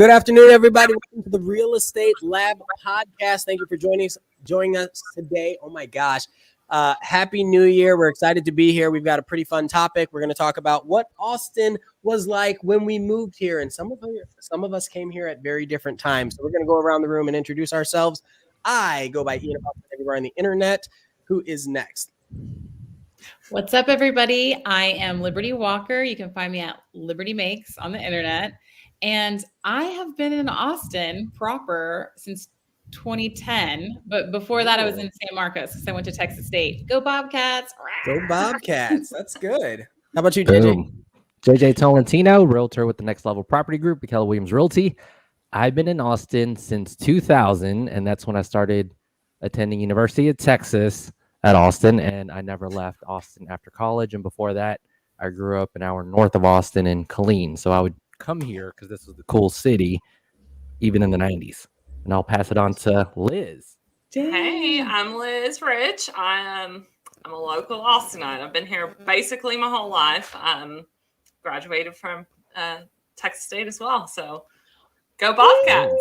Good afternoon, everybody. Welcome to the Real Estate Lab podcast. Thank you for joining us today. Oh my gosh. Happy New Year. We're excited to be here. We've got a pretty fun topic. We're going to talk about what Austin was like when we moved here. And some of us came here at very different times. So we're going to go around the room and introduce ourselves. I go by Ian everywhere on the internet. Who is next? What's up, everybody? I am Liberty Walker. You can find me at Liberty Makes on the internet. And I have been in Austin proper since 2010. But before that, I was in San Marcos because I went to Texas State. Go Bobcats. Go Bobcats. That's good. How about you, JJ? Boom. JJ Tolentino, realtor with the Next Level Property Group, Keller Williams Realty. I've been in Austin since 2000, and that's when I started attending University of Texas at Austin, and I never left Austin after college. And before that, I grew up an hour north of Austin in Killeen. So I would come here because this was the cool city, even in the 90s. And I'll pass it on to Liz. Hey, I'm Liz Rich. I'm a local Austinite. I've been here basically my whole life. Graduated from Texas State as well. So go Bobcats.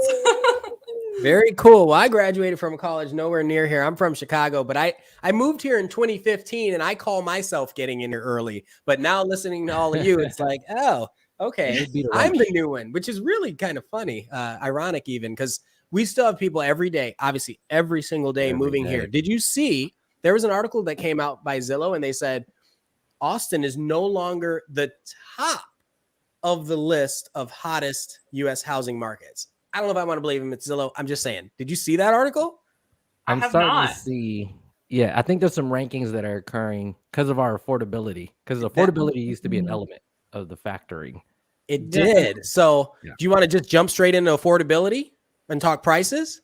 Very cool. Well, I graduated from a college nowhere near here. I'm from Chicago, but I moved here in 2015, and I call myself getting in here early. But now listening to all of you, it's like, oh, okay, I'm the new one, which is really kind of funny, ironic even, because we still have people every day, obviously every single day moving here. Did you see there was an article that came out by Zillow, and they said Austin is no longer the top of the list of hottest U.S. housing markets? I don't know if I want to believe him. It's Zillow. I'm just saying. Did you see that article? I'm starting to see. Yeah, I think there's some rankings that are occurring because of our affordability. Because affordability used to be an element of the factoring. It did. So do you want to just jump straight into affordability and talk prices?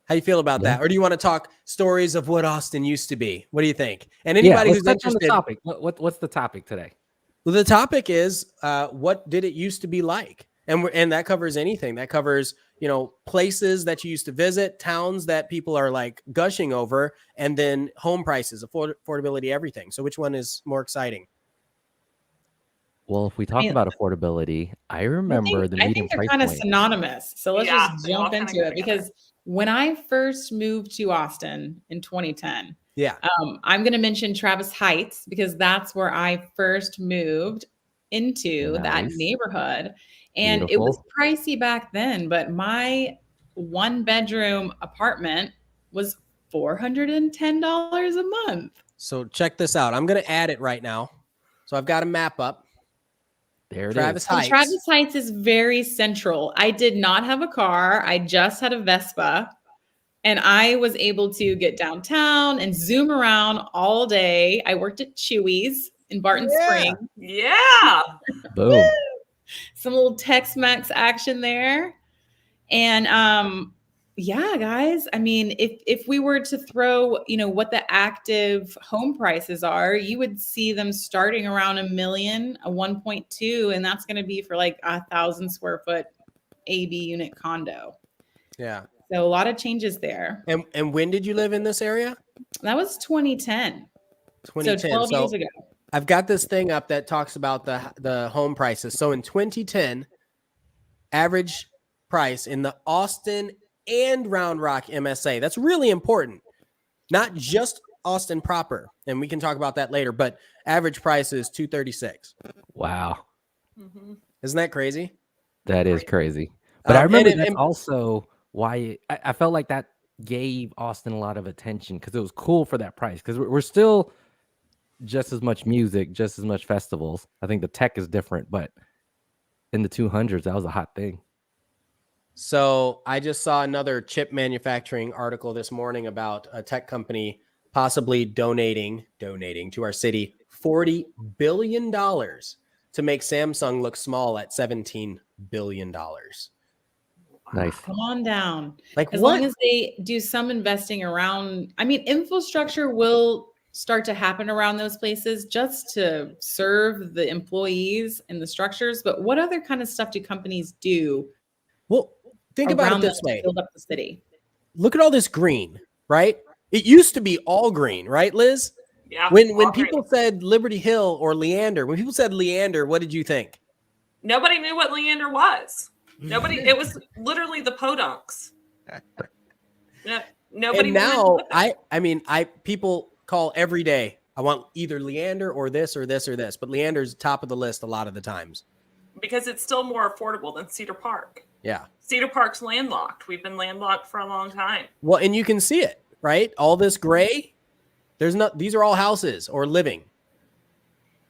How do you feel about that? Or do you want to talk stories of what Austin used to be? What do you think? And anybody who's interested, on the topic. What's the topic today? Well, the topic is what did it used to be like? And that covers anything. That covers, places that you used to visit, towns that people are like gushing over, and then home prices, affordability, everything. So which one is more exciting? Well, if we talk about affordability, I remember the median price point. I think they're kind of synonymous. So let's just jump into it, because when I first moved to Austin in 2010, I'm going to mention Travis Heights because that's where I first moved into that neighborhood. And it was pricey back then, but my 1-bedroom apartment was $410 a month. So check this out. I'm going to add it right now. So I've got a map up. There it Travis is. Heights. Travis Heights is very central. I did not have a car. I just had a Vespa. And I was able to get downtown and zoom around all day. I worked at Chewy's in Barton Springs. Yeah. Boom. Some little Tex-Mex action there. And guys, I mean, if we were to throw, what the active home prices are, you would see them starting around $1 million, a 1.2, and that's going to be for like 1,000 square foot AB unit condo. Yeah. So a lot of changes there. And when did you live in this area? That was 2010. 2010. So 12 years ago. I've got this thing up that talks about the home prices. So in 2010, average price in the Austin and Round Rock MSA. That's really important. Not just Austin proper. And we can talk about that later, but average price is $236. Wow. Mm-hmm. Isn't that crazy? That is crazy. But I remember that's also why I felt like that gave Austin a lot of attention because it was cool for that price. Because we're still just as much music, just as much festivals. I think the tech is different, but in the 200s, that was a hot thing. So I just saw another chip manufacturing article this morning about a tech company possibly donating to our city $40 billion to make Samsung look small at $17 billion. Nice. Come on down. Like as long as they do some investing around, I mean, infrastructure will start to happen around those places just to serve the employees and the structures. But what other kind of stuff do companies do? Well, think about it this way. To build up the city. Look at all this green, right? It used to be all green, right, Liz? Yeah. When people said Liberty Hill or Leander, what did you think? Nobody knew what Leander was. Nobody. It was literally the podunks. No, nobody. And now people call every day. I want either Leander or this or this or this, but Leander's top of the list a lot of the times because it's still more affordable than Cedar Park. Yeah, Cedar Park's landlocked. We've been landlocked for a long time. Well, and you can see it, right? All this gray. These are all houses or living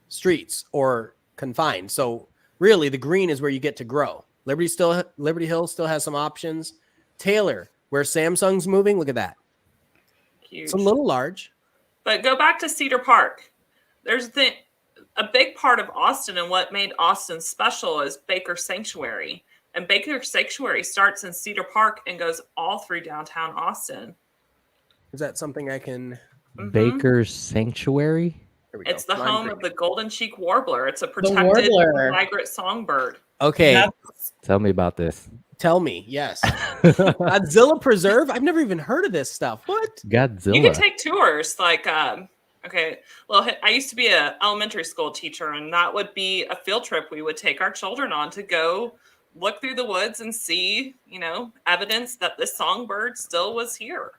streets or confined. So really, the green is where you get to grow. Liberty Hill still has some options. Taylor, where Samsung's moving, look at that. Huge. It's a little large. But go back to Cedar Park. There's a big part of Austin, and what made Austin special is Baker Sanctuary. And Baker Sanctuary starts in Cedar Park and goes all through downtown Austin. Is that something I can... Baker Sanctuary? It's the home of the golden cheek warbler. It's a protected migrant songbird. Okay. Tell me about this. Tell me, yes. Godzilla Preserve? I've never even heard of this stuff. What? Godzilla. You can take tours. Like, okay, well, I used to be an elementary school teacher, and that would be a field trip we would take our children on to go look through the woods and see, evidence that this songbird still was here.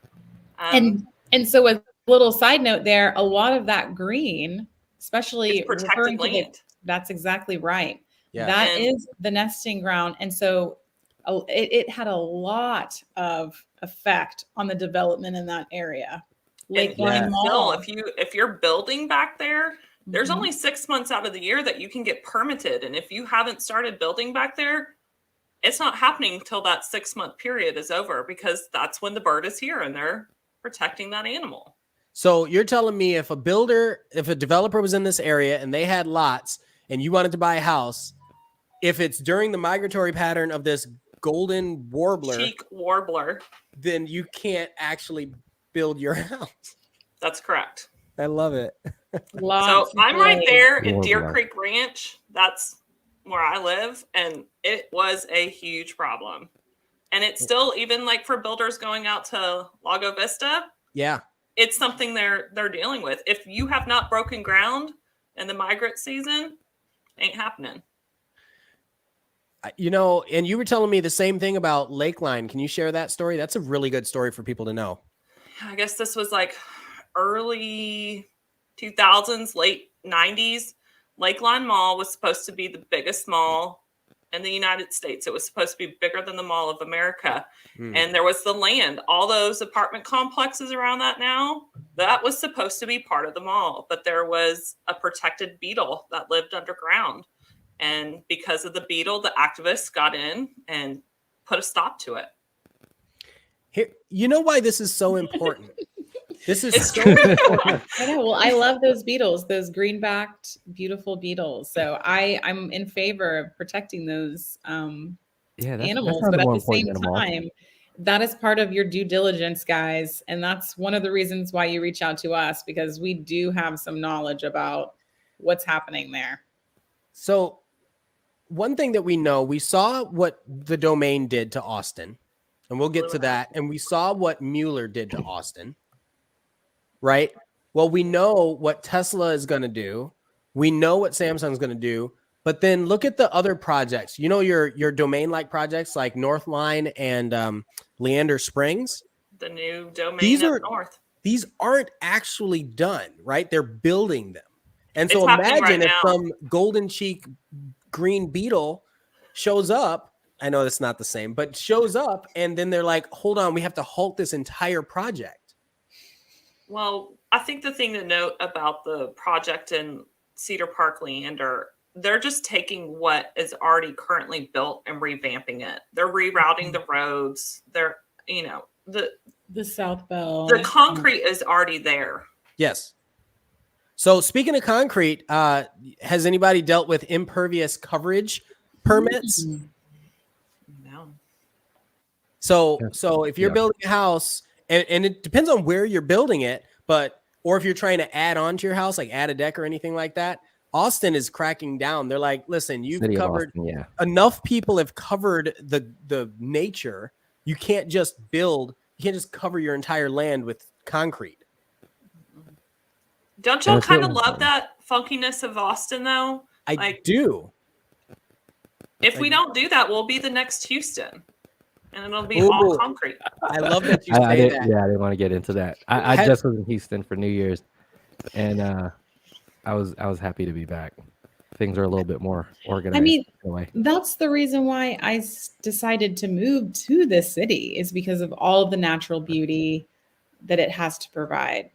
And so a little side note there, a lot of that green, especially protected land. That's exactly right. Yeah. That is the nesting ground. And so it had a lot of effect on the development in that area. Lakeline Mall. If you're building back there, there's only 6 months out of the year that you can get permitted. And if you haven't started building back there, it's not happening until that 6 month period is over, because that's when the bird is here and they're protecting that animal. So you're telling me if a developer was in this area and they had lots and you wanted to buy a house, if it's during the migratory pattern of this golden cheek warbler, then you can't actually build your house. That's correct. I love it. So I'm right there in Deer Creek Ranch. That's where I live. And it was a huge problem. And it's still, even like for builders going out to Lago Vista. Yeah. It's something they're dealing with. If you have not broken ground in the migrant season, ain't happening. And you were telling me the same thing about Lakeline. Can you share that story? That's a really good story for people to know. I guess this was like early 2000s, late 90s. Lakeline Mall was supposed to be the biggest mall in the United States. It was supposed to be bigger than the Mall of America. And there was the land, all those apartment complexes around that now, that was supposed to be part of the mall. But there was a protected beetle that lived underground. And because of the beetle, the activists got in and put a stop to it. Here, you know why this is so important? This is so important. I know. Well, I love those beetles, those green-backed, beautiful beetles. So I'm in favor of protecting those animals. But at the same time, that is part of your due diligence, guys. And that's one of the reasons why you reach out to us, because we do have some knowledge about what's happening there. So one thing that we saw what the domain did to Austin, and we'll get to that. And we saw what Mueller did to Austin, right? Well, we know what Tesla is going to do. We know what Samsung's going to do. But then look at the other projects. Your domain-like projects like Northline and Leander Springs. The new domain up north. These aren't actually done, right? They're building them. And so imagine if some golden cheek green beetle shows up. I know that's not the same, but shows up, and then they're like, hold on, we have to halt this entire project. Well, I think the thing to note about the project in Cedar Park, Leander, they're just taking what is already currently built and revamping it. They're rerouting the roads. They're, the South Bell. The concrete is already there. Yes. So speaking of concrete, has anybody dealt with impervious coverage permits? No. So if you're building a house, and it depends on where you're building it, or if you're trying to add on to your house, like add a deck or anything like that, Austin is cracking down. They're like, listen, you've covered enough people have covered the nature. You can't just cover your entire land with concrete. Don't y'all kind of love that funkiness of Austin though? I do. If we don't do that, we'll be the next Houston. And it'll be all concrete. I love that you say that. Yeah, I didn't want to get into that. I just was in Houston for New Year's, and I was happy to be back. Things are a little bit more organized. I mean, that's the reason why I decided to move to this city, is because of all of the natural beauty that it has to provide.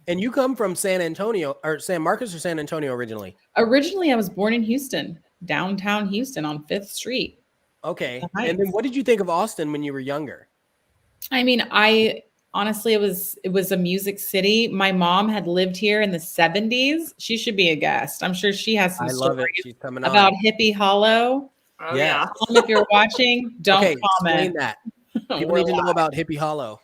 And you come from San Antonio, or San Marcos, or San Antonio originally? Originally, I was born in Houston, downtown Houston on 5th Street. Okay. And then what did you think of Austin when you were younger? I mean, honestly, it was a music city. My mom had lived here in the 70s. She should be a guest. I'm sure she has some stories She's coming on. about Hippie Hollow. Oh, yeah. If you're watching, don't comment. Explain that. People need to know about Hippie Hollow.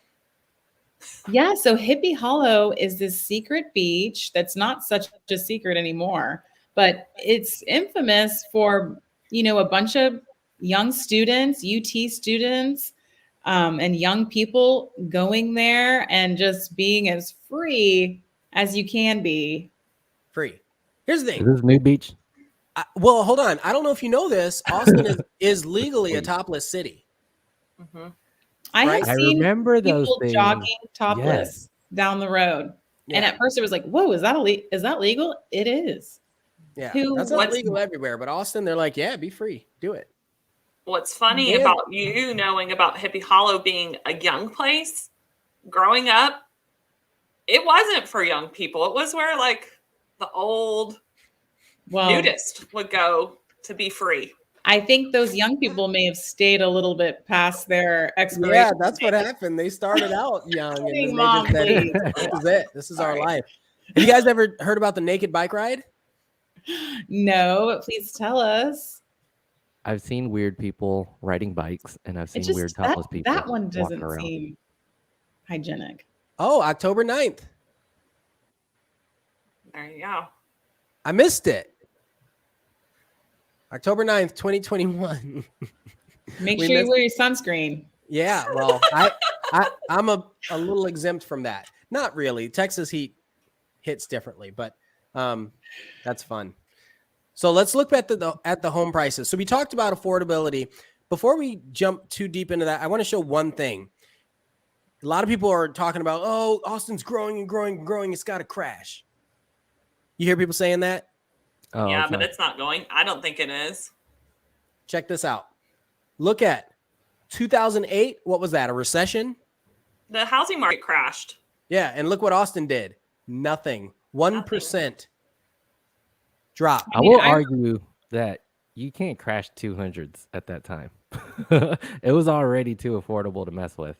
Yeah, so Hippie Hollow is this secret beach that's not such a secret anymore, but it's infamous for, a bunch of young students, UT students, and young people going there and just being as free as you can be. Free. Here's the thing. Is this New Beach? Well, hold on. I don't know if you know this. Austin is legally a topless city. Mm-hmm. I have seen remember people those jogging topless down the road. Yeah. And at first it was like, whoa, is that legal? It is. Yeah, that's not legal everywhere. But Austin, they're like, yeah, be free. Do it. What's funny about you knowing about Hippie Hollow being a young place, growing up, it wasn't for young people. It was where like the old nudist would go to be free. I think those young people may have stayed a little bit past their expiration. Yeah, that's what happened. They started out young and then they just said, this is it. This is our life. Have you guys ever heard about the naked bike ride? No, please tell us. I've seen weird people riding bikes, and I've seen weird topless people. That one doesn't seem hygienic. Oh, October 9th. There you go. I missed it. October 9th, 2021. Make sure you wear your sunscreen. Yeah, well, I'm a little exempt from that. Not really. Texas heat hits differently, but that's fun. So let's look at the home prices. So we talked about affordability. Before we jump too deep into that, I want to show one thing. A lot of people are talking about, oh, Austin's growing and growing and growing. It's got to crash. You hear people saying that? Oh, yeah, but it's not going. I don't think it is. Check this out. Look at 2008. What was that? A recession? The housing market crashed. Yeah, and look what Austin did. Nothing. 1% drop. I will argue that you can't crash 200s at that time. It was already too affordable to mess with.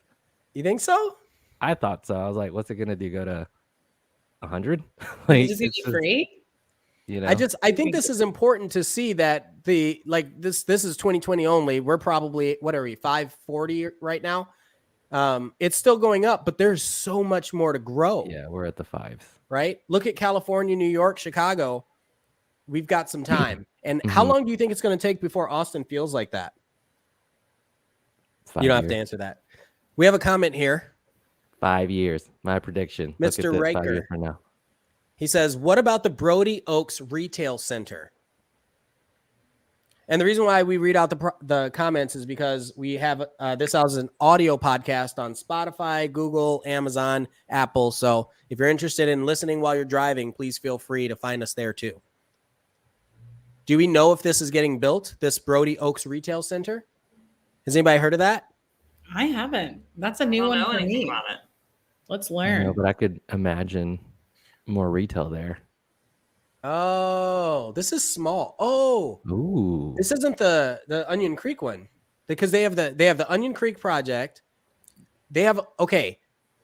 You think so? I thought so. I was like, what's it going to do? Go to 100? Is it going to be free? I think this is important to see that this is 2020 only. We're probably, what are we, 540 right now? It's still going up, but there's so much more to grow. Yeah, we're at the 5s. Right? Look at California, New York, Chicago. We've got some time. And how long do you think it's going to take before Austin feels like that? 5 you don't years. have to answer that. We have a comment here. 5 years. My prediction. Mr. Raker. 5 years from now. He says, what about the Brody Oaks Retail Center? And the reason why we read out the comments is because we have this as an audio podcast on Spotify, Google, Amazon, Apple. So if you're interested in listening while you're driving, please feel free to find us there too. Do we know if this is getting built, this Brody Oaks Retail Center? Has anybody heard of that? I haven't. That's a new one for me. About it. Let's learn. No, but I could imagine more retail there. Oh, this is small. Oh, ooh, this isn't the Onion Creek one, because they have the Onion Creek project. They have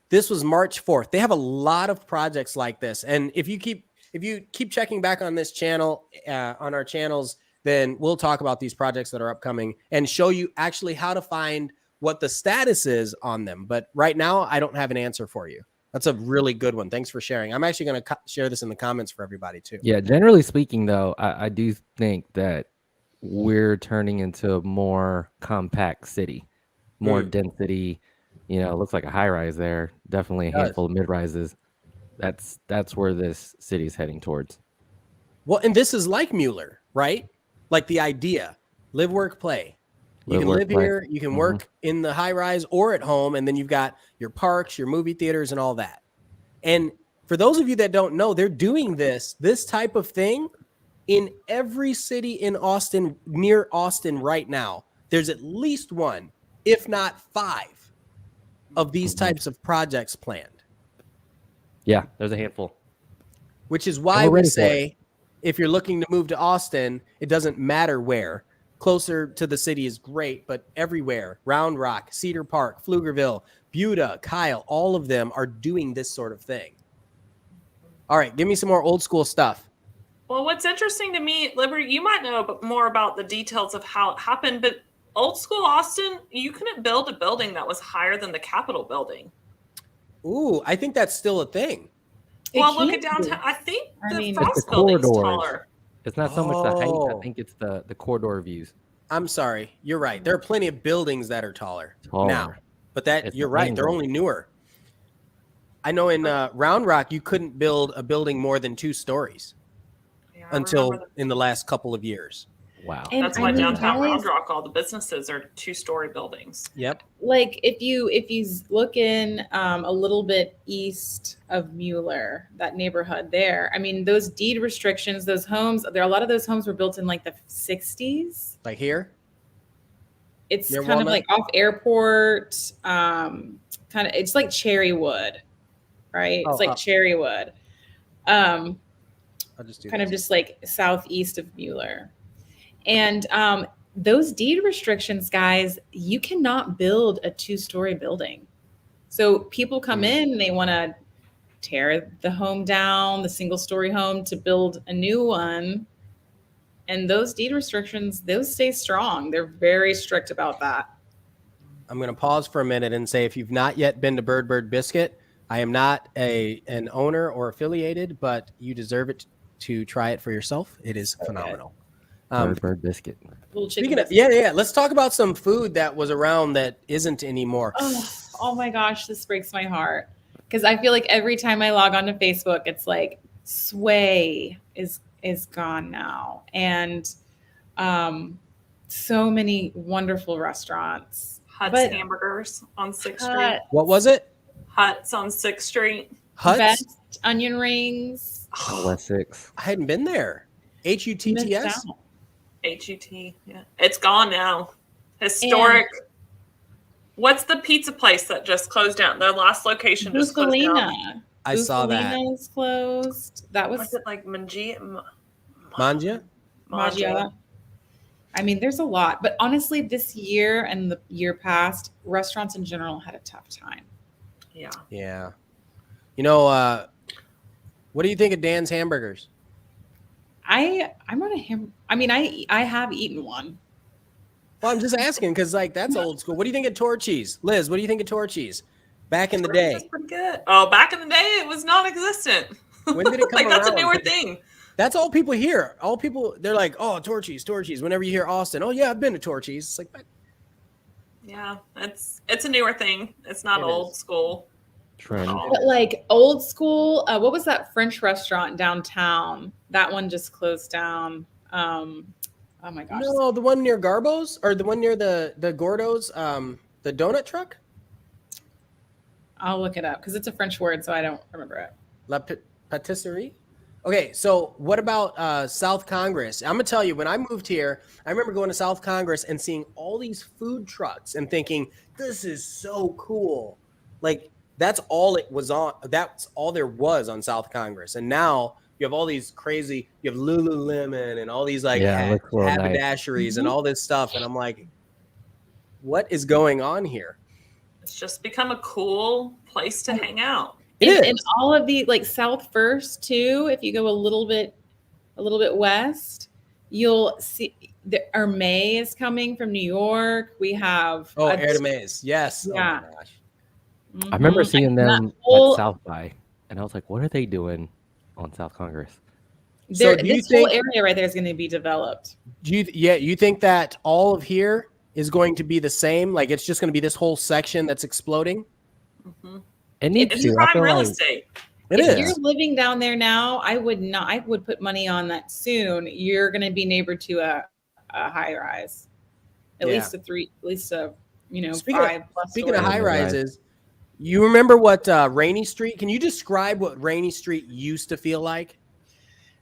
this was March 4th. They have a lot of projects like this, and if you keep checking back on this channel, on our channels, then we'll talk about these projects that are upcoming and show you actually how to find what the status is on them. But right now, I don't have an answer for you. That's a really good one. Thanks for sharing. I'm actually going to share this in the comments for everybody too. Yeah, generally speaking, though, I do think that we're turning into a more compact city, more density. It looks like a high rise there. Definitely a handful of mid rises. That's where this city's heading towards. Well, and this is like Mueller, right? Like the idea. Live, work, play. You can live here, you can work in the high rise or at home, and then you've got your parks, your movie theaters, and all that. And for those of you that don't know, they're doing this type of thing in every city in Austin, near Austin right now. There's at least one, if not 5, of these types of projects planned. Yeah, there's a handful. Which is why we say, if you're looking to move to Austin, it doesn't matter where. Closer to the city is great, but everywhere, Round Rock, Cedar Park, Pflugerville, Buda, Kyle, all of them are doing this sort of thing. All right, give me some more old school stuff. Well, what's interesting to me, Liberty, you might know more about the details of how it happened, but old school Austin, you couldn't build a building that was higher than the Capitol building. Ooh, I think that's still a thing. Well, look at downtown. I think the Frost building's taller. It's not so much the height. I think it's the corridor views. I'm sorry. You're right. There are plenty of buildings that are taller now. But you're right. They're only newer. I know in Round Rock, you couldn't build a building more than 2 stories until in the last couple of years. Wow. And that's why downtown Round Rock, all the businesses are 2-story buildings. Yep. Like if you look in a little bit east of Mueller, that neighborhood there, I mean, those deed restrictions, those homes, a lot of those homes were built in like the 60s. Like here? It's near kind Walnut? Of like off airport, it's like Cherrywood, right? It's like Cherrywood. I'll just do kind of just like southeast of Mueller. And those deed restrictions, guys, you cannot build a 2-story building. So people come in and they want to tear the home down, the single-story home, to build a new one. And those deed restrictions, those stay strong. They're very strict about that. I'm going to pause for a minute and say, if you've not yet been to Bird Biscuit, I am not an owner or affiliated, but you deserve it to try it for yourself. It is phenomenal. Bird biscuit. Speaking of, yeah. Let's talk about some food that was around that isn't anymore. Oh my gosh, this breaks my heart. Because I feel like every time I log onto Facebook, it's like Sway is gone now. And so many wonderful restaurants. Hutt's Hamburgers on 6th Street. What was it? Hutt's on 6th Street. Hutt's? Best onion rings. West 6. I hadn't been there. HUTTS? HUT, yeah. It's gone now. Historic. And what's the pizza place that just closed down? Their last location just closed down. I saw that. Is closed. That was it like Mangia? I mean, there's a lot. But honestly, this year and the year past, restaurants in general had a tough time. Yeah. Yeah. You know, what do you think of Dan's Hamburgers? I'm not I have eaten one. Well, I'm just asking because that's old school. What do you think of Torchy's? Liz, what do you think of Torchy's? Back in the day. That's pretty good. Oh, back in the day, it was non-existent. When did it come around? That's a newer thing. That's all people hear. All people, they're like, oh, Torchy's. Whenever you hear Austin, oh yeah, I've been to Torchy's. It's like, what? Yeah, it's a newer thing. It's not old school. Trend. But like old school, what was that French restaurant downtown? That one just closed down. Oh my gosh. No, the one near Garbo's or the one near the Gordo's, the donut truck? I'll look it up because it's a French word, so I don't remember it. La Patisserie? Okay, so what about South Congress? I'm going to tell you, when I moved here, I remember going to South Congress and seeing all these food trucks and thinking, this is so cool. Like, that's all it was on. That's all there was on South Congress. And now you have all these crazy, you have Lululemon and all these haberdasheries and all this stuff. And I'm like, what is going on here? It's just become a cool place to hang out. And all of the South First too, if you go a little bit west, you'll see the Hermé is coming from New York. We have Hermès. Yes. Yeah. Oh my gosh. Mm-hmm. I remember seeing them at South by, and I was like, what are they doing on South Congress? So this whole area right there is going to be developed. You think that all of here is going to be the same? Like it's just going to be this whole section that's exploding? Mm-hmm. It's prime real estate. If you're living down there now, I would put money on that soon. You're going to be neighbor to a a high rise, at least a 5+ Speaking of story. high rises, you remember what Rainy Street? Can you describe what Rainy Street used to feel like?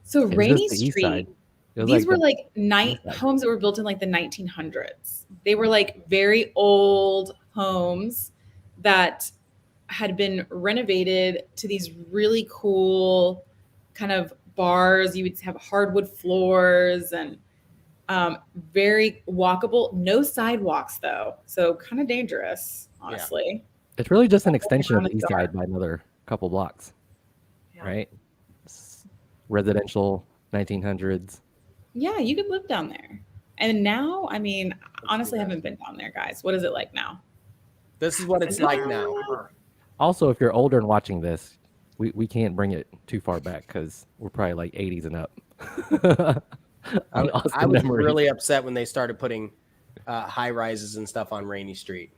So It was Rainy just the east side. Street, It was these were the like east side. homes that were built in like the 1900s. They were like very old homes that had been renovated to these really cool kind of bars. You would have hardwood floors and very walkable. No sidewalks though, so kind of dangerous, honestly. It's really just an extension of the east side by another couple blocks, right? Residential 1900s. Yeah, you could live down there. And now, I mean, honestly, I haven't been down there, guys. What is it like now? This is what it's like now. Also, if you're older and watching this, we can't bring it too far back because we're probably like 80s and up. I was really upset when they started putting high rises and stuff on Rainy Street.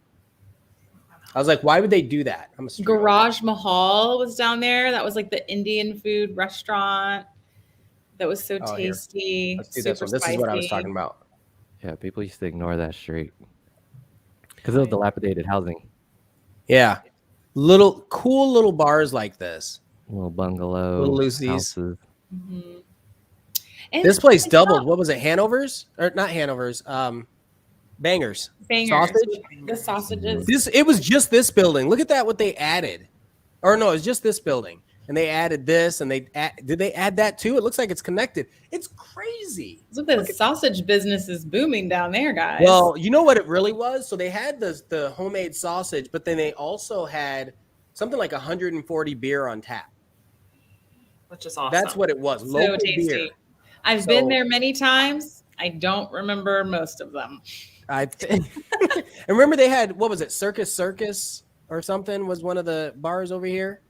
I was like, why would they do that? Garage Mahal was down there. That was like the Indian food restaurant. That was so tasty. Let's do this one. This is what I was talking about. Yeah, people used to ignore that street because it was dilapidated housing. Yeah. Cool little bars like this. Little bungalow. Little Lucy's. Houses. Mm-hmm. This place doubled. What was it? Hanover's? Or not Hanover's. Bangers. Sausage? The sausages. It was just this building. Look at that, what they added. Or no, it's just this building. And they added this, and did they add that too? It looks like it's connected. It's crazy. Look, the sausage business is booming down there, guys. Well, you know what it really was? So they had the homemade sausage, but then they also had something like 140 beer on tap. Which is awesome. That's what it was. So local tasty. Beer. I've been there many times. I don't remember most of them. And remember they had, what was it? Circus or something was one of the bars over here.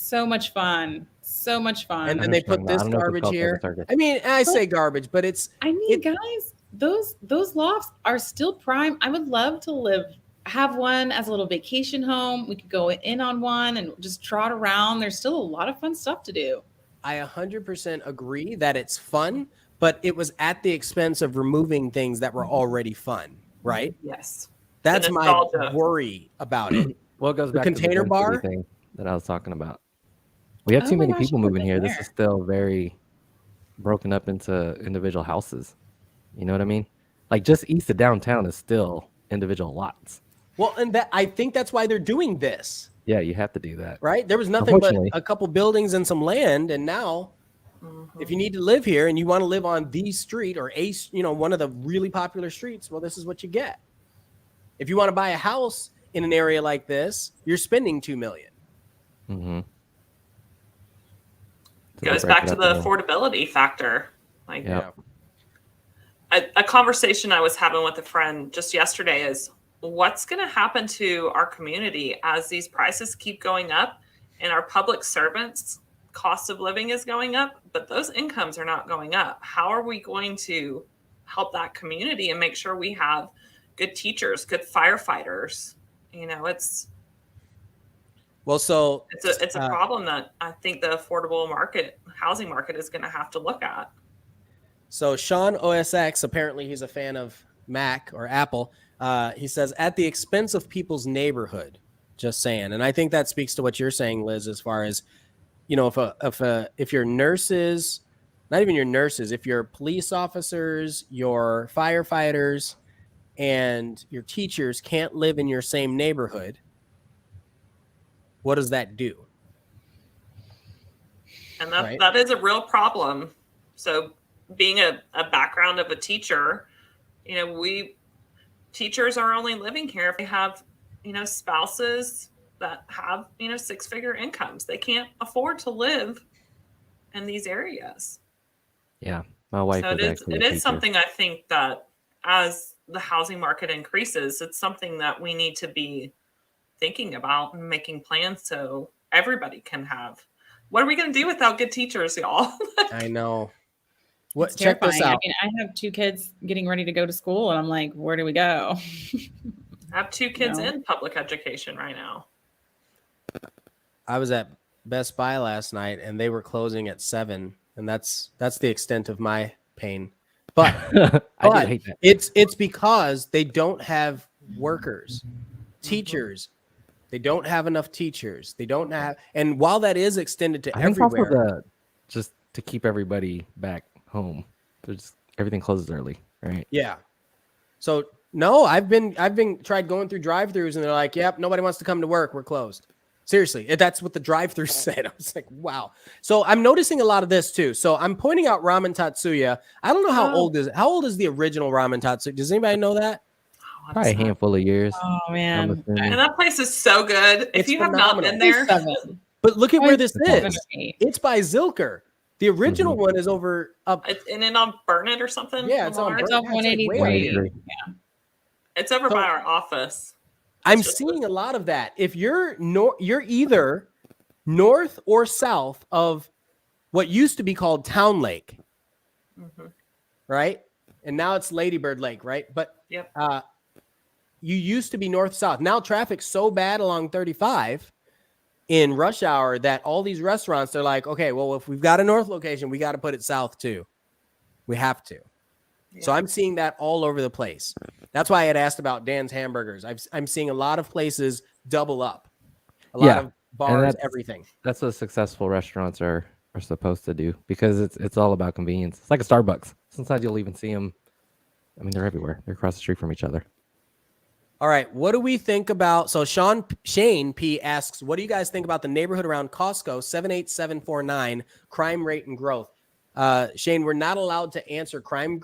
So much fun. And then they put this garbage here. I mean, I say garbage, but it's. I mean, guys, those lofts are still prime. I would love to have one as a little vacation home. We could go in on one and just trot around. There's still a lot of fun stuff to do. I 100% agree that it's fun, but it was at the expense of removing things that were already fun, right? Yes. That's my worry about it. Well, it goes back to the container bar thing that I was talking about. We have too many people moving here. This is still very broken up into individual houses. You know what I mean? Like just east of downtown is still individual lots. Well, and I think that's why they're doing this. Yeah, you have to do that. Right? There was nothing but a couple buildings and some land, and now if you need to live here and you want to live on the street or one of the really popular streets, well, this is what you get. If you want to buy a house in an area like this, you're spending $2 million. Mm-hmm. Goes back to the affordability factor. Like a conversation I was having with a friend just yesterday is what's going to happen to our community as these prices keep going up and our public servants' cost of living is going up, but those incomes are not going up. How are we going to help that community and make sure we have good teachers, good firefighters? It's a problem that I think the affordable housing market is going to have to look at. So Sean OSX, apparently he's a fan of Mac or Apple. He says, at the expense of people's neighborhood, just saying. And I think that speaks to what you're saying, Liz, as far as, if your nurses, not even your nurses, if your police officers, your firefighters, and your teachers can't live in your same neighborhood, what does that do? And that is a real problem. So being a background of a teacher, teachers are only living here if they have, spouses that have, 6-figure incomes. They can't afford to live in these areas. Yeah. My wife it is something I think that as the housing market increases, it's something that we need to be thinking about and making plans so everybody can have. What are we going to do without good teachers, y'all? I know. Check this out. I mean, I have 2 kids getting ready to go to school, and I'm like, where do we go? I have 2 kids in public education right now. I was at Best Buy last night, and they were closing at 7, and that's the extent of my pain. But, I do hate that. It's because they don't have workers, teachers. They don't have enough teachers. They don't have, and while that is extended to everywhere, think also just to keep everybody back home, everything closes early, right? Yeah. So no, I've been tried going through drive-throughs, and they're like, "Yep, nobody wants to come to work. We're closed." Seriously, that's what the drive-through said. I was like, "Wow." So I'm noticing a lot of this too. So I'm pointing out Ramen Tatsuya. I don't know how old is the original Ramen Tatsuya? Does anybody know that? Probably a handful of years. Oh man, and that place is so good. If you have not been there, but look at where this is. It's by Zilker. The original one is over up. It's in and on Burnett or something. Yeah, it's on 183. Yeah, it's over by our office. I'm seeing a lot of that. If you're you're either north or south of what used to be called Town Lake, right? And now it's Ladybird Lake, right? But you used to be north-south. Now traffic's so bad along 35 in rush hour that all these restaurants, they're like, okay, well, if we've got a north location, we got to put it south too. We have to. Yeah. So I'm seeing that all over the place. That's why I had asked about Dan's Hamburgers. I'm seeing a lot of places double up. A lot of bars, everything. That's what successful restaurants are supposed to do, because it's all about convenience. It's like a Starbucks. Sometimes you'll even see them. I mean, they're everywhere. They're across the street from each other. All right, what do we think about? So Shane P asks, what do you guys think about the neighborhood around Costco 78749 crime rate and growth? Shane, we're not allowed to answer crime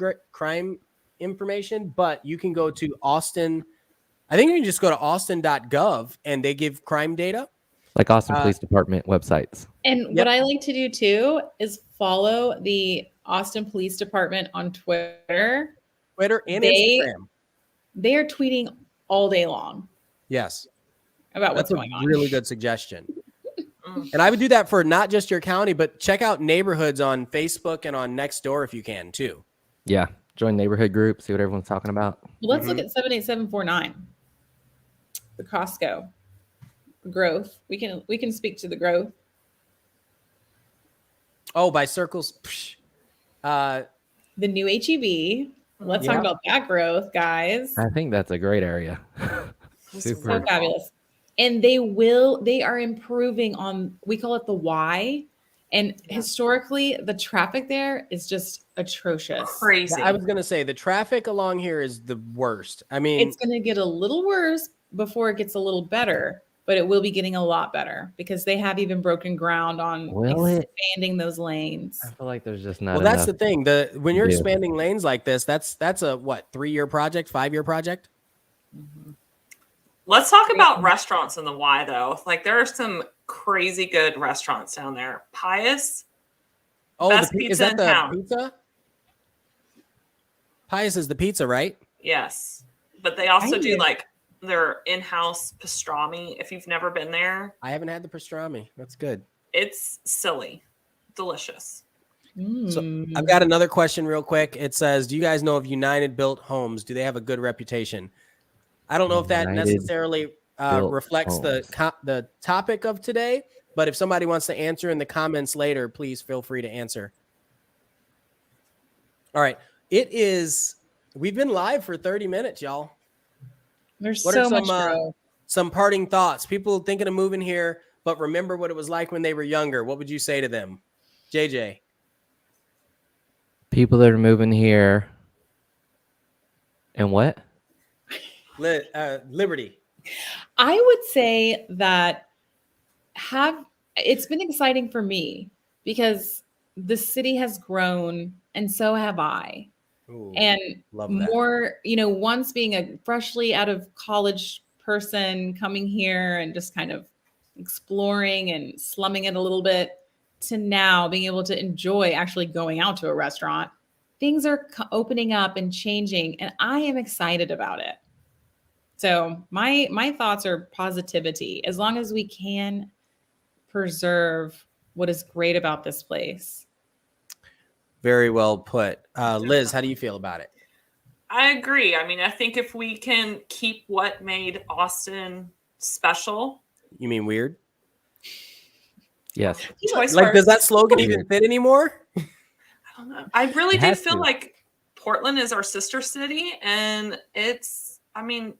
information, but you can go to Austin. I think you can just go to austin.gov and they give crime data. Like Austin Police Department websites. And what I like to do too is follow the Austin Police Department on Twitter and Instagram. They are tweeting all day long. Yes. About what's going on. Really good suggestion. And I would do that for not just your county, but check out neighborhoods on Facebook and on Nextdoor if you can too. Yeah. Join neighborhood groups, see what everyone's talking about. Well, let's look at 78749. The Costco growth. We can speak to the growth. Oh, by circles. The new HEB. Let's talk about that growth, guys. I think that's a great area. Super so fabulous. And they are improving on, we call it the Y. And historically, the traffic there is just atrocious. Crazy. I was going to say the traffic along here is the worst. I mean, it's going to get a little worse before it gets a little better, but it will be getting a lot better because they have even broken ground on expanding those lanes. I feel like there's just not. Well, that's the thing. When you're expanding lanes like this, that's a 3-year project, 5-year project. Let's talk about restaurants in the Y though. Like there are some crazy good restaurants down there. Pius. Oh, best pizza is that in the town. Pizza? Pius is the pizza, right? Yes. But they also do like their in-house pastrami. If you've never been there. I haven't had the pastrami. That's good. It's silly. Delicious. So I've got another question real quick. It says, do you guys know if United Built Homes, do they have a good reputation? I don't know if that necessarily reflects the topic of today, but if somebody wants to answer in the comments later, please feel free to answer. All right. We've been live for 30 minutes, y'all. There's so much some parting thoughts. People thinking of moving here, but remember what it was like when they were younger. What would you say to them? JJ. People that are moving here. And what? Liberty. I would say that it's been exciting for me because the city has grown and so have I. Ooh, and love that. More, once being a freshly out of college person coming here and just kind of exploring and slumming it a little bit to now being able to enjoy actually going out to a restaurant, things are opening up and changing and I am excited about it. So my thoughts are positivity. As long as we can preserve what is great about this place. Very well put. Liz, how do you feel about it? I agree. I mean, I think if we can keep what made Austin special. You mean weird? Yes. Does that slogan even fit anymore? I don't know. I really do feel like Portland is our sister city, and it's, I mean,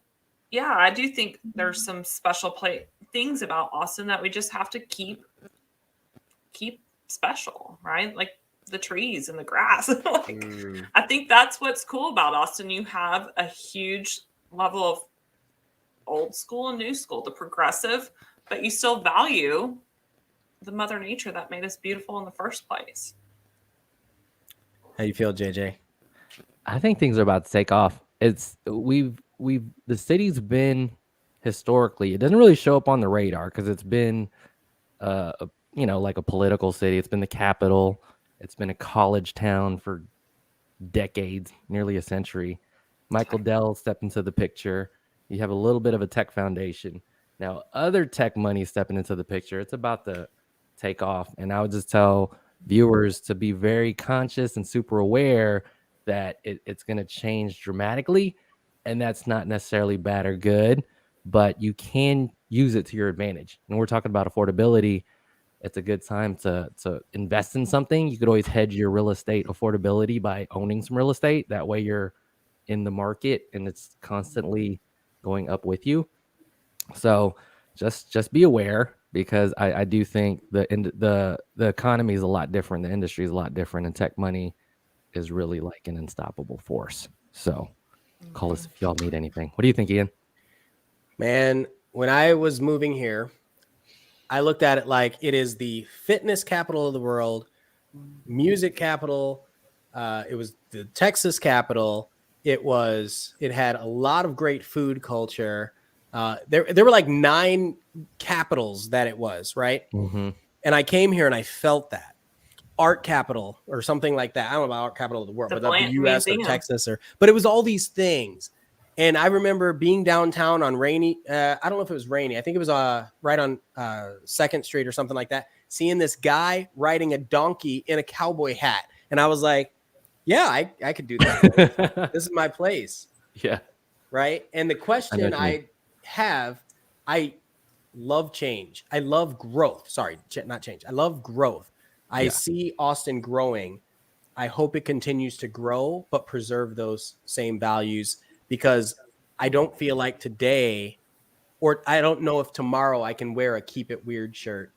yeah, I do think there's some special things about Austin that we just have to keep special, right? Like the trees and the grass. I think that's what's cool about Austin. You have a huge level of old school and new school, the progressive, but you still value the mother nature that made us beautiful in the first place. How you feel, JJ? I think things are about to take off. The city's been historically, it doesn't really show up on the radar because it's been like a political city. It's been the capital. It's been a college town for decades, nearly a century. Michael Dell stepped into the picture. You have a little bit of a tech foundation. Now, other tech money stepping into the picture. It's about to take off. And I would just tell viewers to be very conscious and super aware that it's going to change dramatically. And that's not necessarily bad or good, but you can use it to your advantage. And we're talking about affordability. It's a good time to invest in something. You could always hedge your real estate affordability by owning some real estate. That way you're in the market and it's constantly going up with you. So just be aware, because I do think the economy is a lot different. The industry is a lot different, and tech money is really like an unstoppable force. So call us if y'all need anything. What do you think, Ian? Man, when I was moving here, I looked at it like it is the fitness capital of the world, music capital. It was the Texas capital. It had a lot of great food culture. There were like 9 capitals that it was, right? Mm-hmm. And I came here and I felt that. Art capital or something like that. I don't know about art capital of the world, but the U.S. or Texas, but it was all these things. And I remember being downtown on rainy. I don't know if it was rainy. I think it was right on 2nd Street or something like that. Seeing this guy riding a donkey in a cowboy hat, and I was like, "Yeah, I could do that. This is my place." Yeah. Right. And the question I love change. I love growth. Sorry, not change. I love growth. I see Austin growing. I hope it continues to grow, but preserve those same values, because I don't feel like today, or I don't know if tomorrow I can wear a Keep It Weird shirt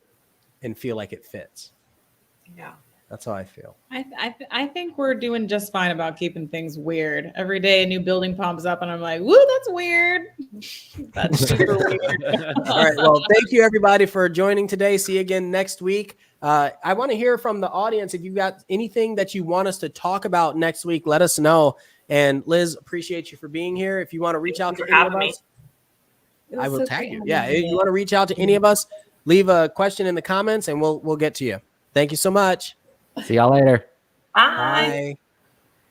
and feel like it fits. Yeah. That's how I feel. I think we're doing just fine about keeping things weird. Every day a new building pops up and I'm like, woo, that's weird. That's super weird. All right. Well, thank you everybody for joining today. See you again next week. I want to hear from the audience. If you've got anything that you want us to talk about next week, let us know. And Liz, appreciate you for being here. If you want to reach out to any of us, I will tag you. Yeah. If you want to reach out to any of us, leave a question in the comments and we'll get to you. Thank you so much. See y'all later. Bye. Bye.